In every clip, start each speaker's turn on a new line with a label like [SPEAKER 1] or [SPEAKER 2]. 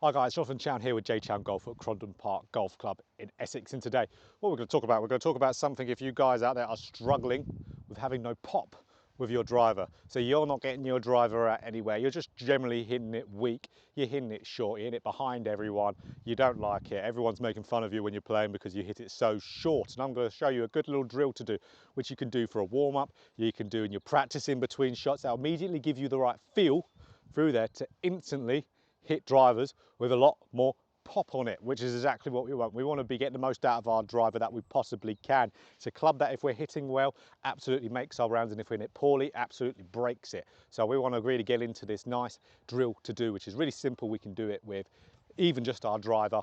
[SPEAKER 1] Hi guys, Jonathan Chown here with JChownGolf at Crondon Park Golf Club in Essex, and today what we're going to talk about something if you guys out there are struggling with having no pop with your driver. So you're not getting your driver out anywhere, you're just generally hitting it weak, you're hitting it short, you're hitting it behind everyone, you don't like it, everyone's making fun of you when you're playing because you hit it so short. And I'm going to show you a good little drill to do, which you can do for a warm-up, you can do in your practice in between shots. That'll immediately give you the right feel through there to instantly hit drivers with a lot more pop on it, which is exactly what we want. We want to be getting the most out of our driver that we possibly can. It's a club that if we're hitting well, absolutely makes our rounds, and if we hit it poorly, absolutely breaks it. So we want to really get into this nice drill to do, which is really simple. We can do it with even just our driver,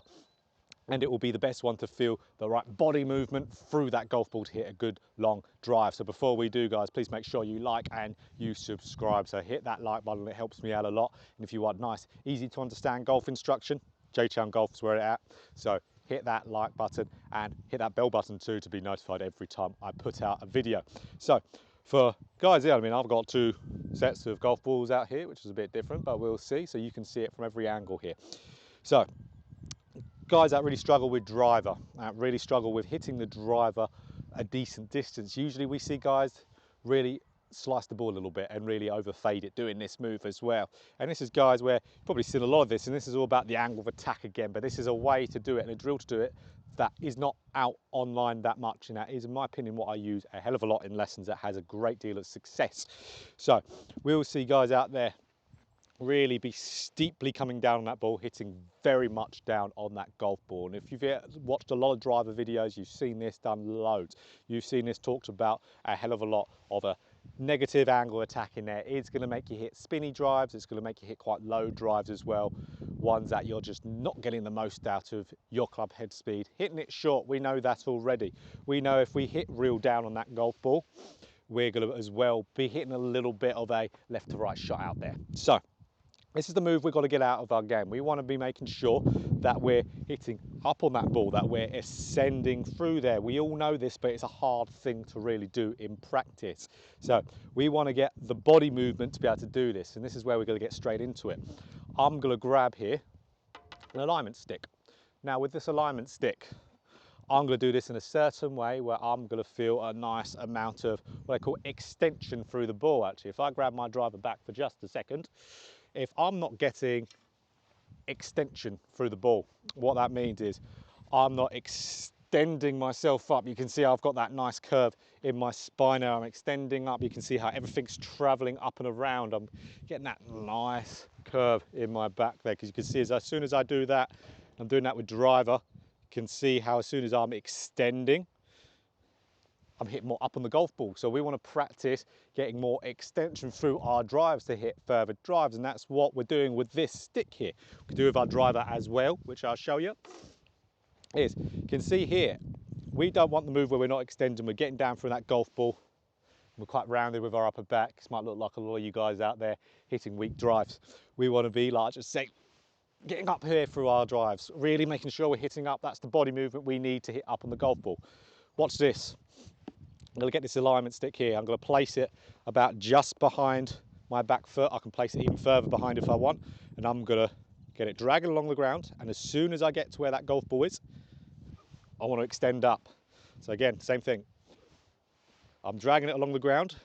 [SPEAKER 1] and it will be the best one to feel the right body movement through that golf ball to hit a good long drive. So before we do, guys, please make sure you like and you subscribe. So hit that like button, it helps me out a lot. And if you want nice, easy to understand golf instruction, JChownGolf is where it's at. So hit that like button and hit that bell button too to be notified every time I put out a video. So for guys, yeah, I mean, I've got two sets of golf balls out here, which is a bit different, but we'll see. So you can see it from every angle here. So guys that really struggle with driver, really struggle with hitting the driver a decent distance. Usually we see guys really slice the ball a little bit and really overfade it doing this move as well. And this is guys where you've probably seen a lot of this, and this is all about the angle of attack again, but this is a way to do it and a drill to do it that is not out online that much, and that is, in my opinion, what I use a hell of a lot in lessons that has a great deal of success. So we'll see guys out there really be steeply coming down on that ball, hitting very much down on that golf ball. And if you've watched a lot of driver videos, you've seen this done loads. You've seen this talked about a hell of a lot of a negative angle attack in there. It's going to make you hit spinny drives, it's going to make you hit quite low drives as well, ones that you're just not getting the most out of your club head speed. Hitting it short, we know that already. We know if we hit real down on that golf ball, we're going to as well be hitting a little bit of a left to right shot out there. So this is the move we've got to get out of our game. We want to be making sure that we're hitting up on that ball, that we're ascending through there. We all know this, but it's a hard thing to really do in practice. So we want to get the body movement to be able to do this. And this is where we're going to get straight into it. I'm going to grab here an alignment stick. Now with this alignment stick, I'm going to do this in a certain way where I'm going to feel a nice amount of what I call extension through the ball. Actually, if I grab my driver back for just a second, if I'm not getting extension through the ball, what that means is I'm not extending myself up. You can see I've got that nice curve in my spine now. I'm extending up. You can see how everything's traveling up and around. I'm getting that nice curve in my back there, because you can see as soon as I do that, I'm doing that with driver, you can see how as soon as I'm extending, I'm hitting more up on the golf ball. So we want to practice getting more extension through our drives to hit further drives, and that's what we're doing with this stick here. We can do with our driver as well, which I'll show you. You can see here, we don't want the move where we're not extending, we're getting down through that golf ball. We're quite rounded with our upper back. This might look like a lot of you guys out there hitting weak drives. We want to be, like I just say, getting up here through our drives, really making sure we're hitting up. That's the body movement we need to hit up on the golf ball. Watch this. I'm going to get this alignment stick here. I'm going to place it about just behind my back foot. I can place it even further behind if I want. And I'm going to get it dragging along the ground. And as soon as I get to where that golf ball is, I want to extend up. So again, same thing. I'm dragging it along the ground.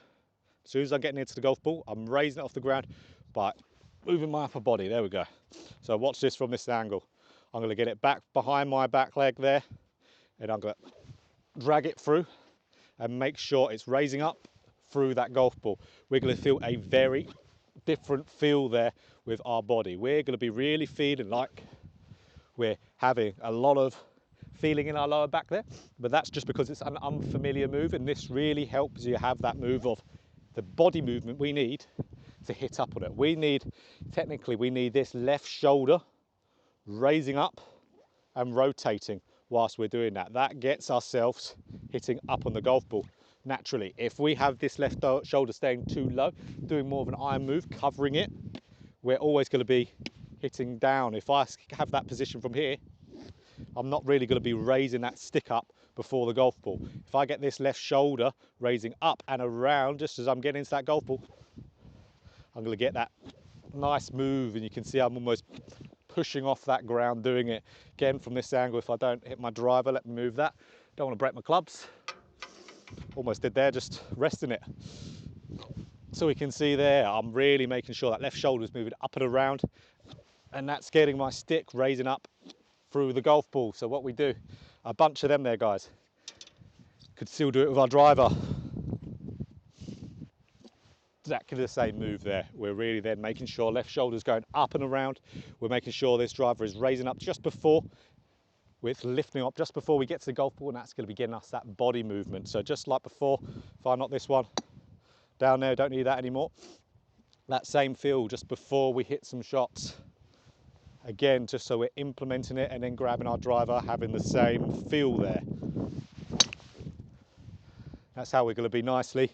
[SPEAKER 1] As soon as I'm getting into the golf ball, I'm raising it off the ground by moving my upper body. There we go. So watch this from this angle. I'm going to get it back behind my back leg there. And I'm going to drag it through and make sure it's raising up through that golf ball. We're going to feel a very different feel there with our body. We're going to be really feeling like we're having a lot of feeling in our lower back there, but that's just because it's an unfamiliar move, and this really helps you have that move of the body movement we need to hit up on it. We need this left shoulder raising up and rotating whilst we're doing that. That gets ourselves hitting up on the golf ball naturally. If we have this left shoulder staying too low, doing more of an iron move, covering it, we're always going to be hitting down. If I have that position from here, I'm not really going to be raising that stick up before the golf ball. If I get this left shoulder raising up and around just as I'm getting into that golf ball, I'm going to get that nice move, and you can see I'm almost pushing off that ground, doing it again from this angle. If I don't hit my driver, let me move that. Don't want to break my clubs. Almost did there, just resting it. So we can see there, I'm really making sure that left shoulder is moving up and around, and that's getting my stick raising up through the golf ball. So what we do, a bunch of them there, guys. Could still do it with our driver. Exactly the same move there. We're really then making sure left shoulder's going up and around. We're making sure this driver is raising up just before, with lifting up just before we get to the golf ball, and that's going to be getting us that body movement. So just like before, if I knock this one down there, don't need that anymore. That same feel just before we hit some shots. Again, just so we're implementing it and then grabbing our driver, having the same feel there. That's how we're going to be nicely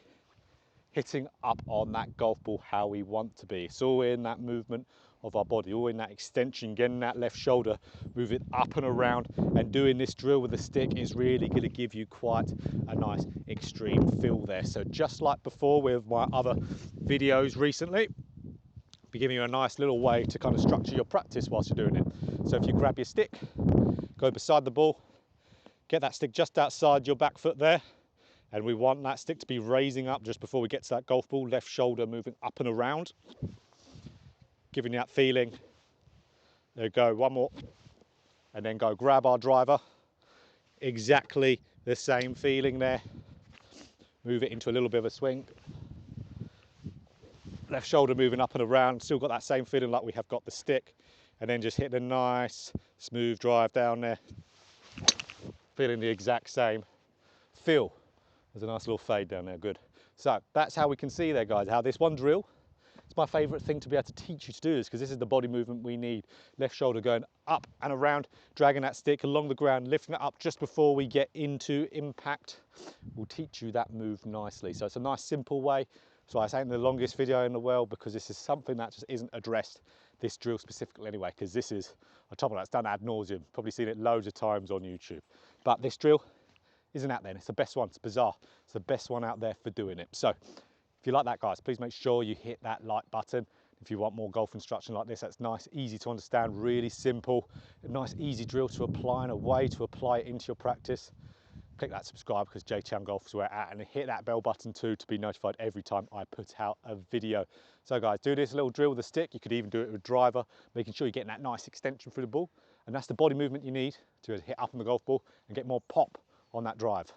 [SPEAKER 1] hitting up on that golf ball how we want to be. It's all in that movement of our body, all in that extension, getting that left shoulder, move it up and around, and doing this drill with the stick is really going to give you quite a nice extreme feel there. So just like before with my other videos recently, be giving you a nice little way to kind of structure your practice whilst you're doing it. So if you grab your stick, go beside the ball, get that stick just outside your back foot there, and we want that stick to be raising up just before we get to that golf ball, left shoulder moving up and around, giving you that feeling. There you go, one more, and then go grab our driver. Exactly the same feeling there. Move it into a little bit of a swing. Left shoulder moving up and around, still got that same feeling like we have got the stick, and then just hit a nice smooth drive down there. Feeling the exact same feel. There's a nice little fade down there, good. So that's how we can see there, guys, how this one drill, it's my favorite thing to be able to teach you to do this, because this is the body movement we need. Left shoulder going up and around, dragging that stick along the ground, lifting it up just before we get into impact. Will teach you that move nicely. So it's a nice simple way. So I say in the longest video in the world, because this is something that just isn't addressed, this drill specifically anyway, because this is on top of that's done ad nauseum. Probably seen it loads of times on YouTube. But this drill isn't out there, and it's the best one. It's bizarre. It's the best one out there for doing it. So if you like that, guys, please make sure you hit that like button. If you want more golf instruction like this, that's nice, easy to understand, really simple, a nice easy drill to apply and a way to apply it into your practice. Click that subscribe, because JChownGolf is where we're at, and hit that bell button too to be notified every time I put out a video. So guys, do this little drill with a stick. You could even do it with a driver, making sure you're getting that nice extension through the ball, and that's the body movement you need to hit up on the golf ball and get more pop on that drive.